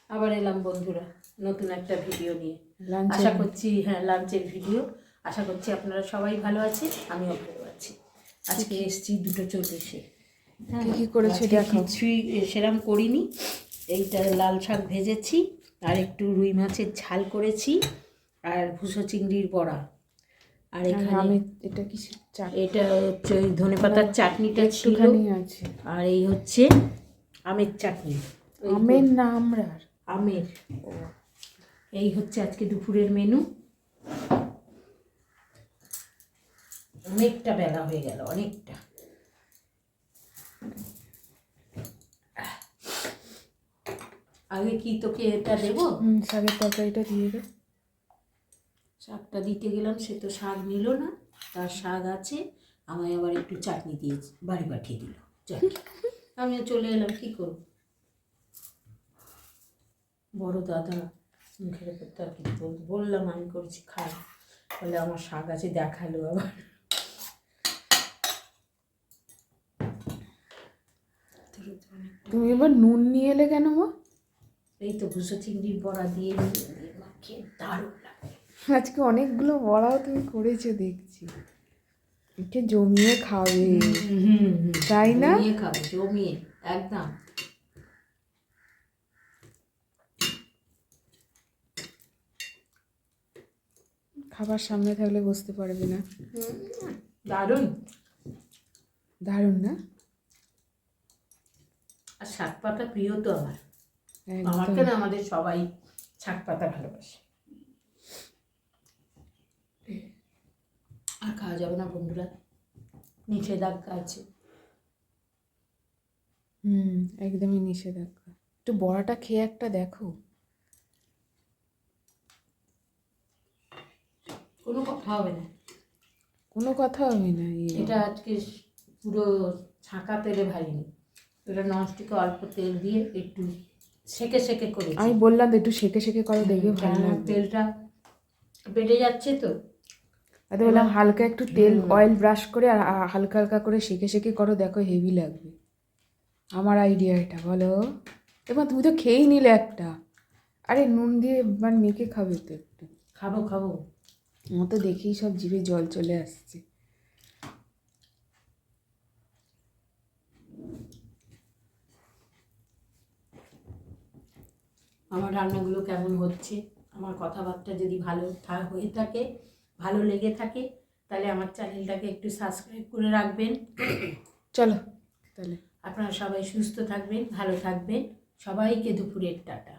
আবার এলাম বন্ধুরা নতুন একটা ভিডিও নিয়ে। লাঞ্চের আশা করছি লাঞ্চের ভিডিও। আশা করছি আপনারা সবাই ভালো আছেন, আমিও ভালো আছি। আজকে এসছি 2:40-এ। কি কি করেছো আজকে দেখাও। কিছুই সেরকম করিনি। এইটা লাল শাক ভেজেছি, আর একটু রুই মাছের ঝাল করেছি, আর ভুসো চিংড়ির বড়া। আর এখানে আমি এটা কি এটা হচ্ছে ওই ধনেপাতার চাটনিটা ছিল, একটুখানি আছে। আর এই হচ্ছে আমের চাটনি। আমের না আমরার? আমের। এই হচ্ছে আজকে দুপুরের মেনু। অনেকটা বেলা হয়ে গেল, অনেকটা। আগে কি তোকে এটা দেবো? শাকের তরকারিটা দিয়ে দে। শাকটা দিতে গেলাম, সে তো শাক নিল না। তার শাক আছে, আমায় আবার একটু চাটনি দিয়ে বাড়ি পাঠিয়ে দিল। আমিও চলে এলাম, কি করব। বড় দাদা মুখের উপর তার কি বললাম আমি করছি খাই, বলে আমার শাক আছে, দেখালো আবার। তুমি এবার নুন নিয়ে এলে কেন মা? এই তো ভুসো চিংড়ির বড়া দিয়ে মাখিয়ে দারুণ লাগে। আজকে অনেকগুলো বড়াও তুমি করেছো দেখছি। একে জমিয়ে খাবে, তাই না? জমিয়ে খাবে, জমিয়ে একদম। খাবার সামনে থাকলে বুঝতে পারবে না। দারুণ দারুণ না? আর শাক পাতা প্রিয় তো আমার। একদম। আমার কেন, আমাদের সবাই শাক পাতা ভালোবাসে। আর খাওয়া যাবে না বন্ধুরা, নিষেধাজ্ঞা আছে। একদমই নিষেধাজ্ঞা। একটু বড়াটা খেয়ে একটা দেখো। কোনো কথা হবে না, কোনো কথা হবে না। এটা আজকে পুরো ছাঁকা তেলে ভাজিনি, এটা ননস্টিকে অল্প তেল দিয়ে একটু সেকে সেকে করেছি। আমি বললাম তো একটু সেকে সেকে করো, দেখবে ভালো লাগবে। তেলটা বেড়ে যাচ্ছে তো, আরে বললাম হালকা একটু তেল অয়েল ব্রাশ করে আর হালকা হালকা করে সেকে সেকে করো, দেখো হেভি লাগবে। আমার আইডিয়া এটা, বলো। এবার তুমি তো খেয়েই নিলে একটা। আরে নুন দিয়ে মানে মেখে খাবে তো একটু। খাবো খাবো। আমার তো দেখেই সব জিভে জল চলে আসছে। আমার রান্নাগুলো কেমন হচ্ছে, আমার কথাবার্তা যদি ভালো হয়ে থাকে, ভালো লেগে থাকে, তাহলে আমার চ্যানেলটাকে একটু সাবস্ক্রাইব করে রাখবেন। চলো তাহলে। আপনারা সবাই সুস্থ থাকবেন, ভালো থাকবেন। সবাইকে দুপুরের টাটা।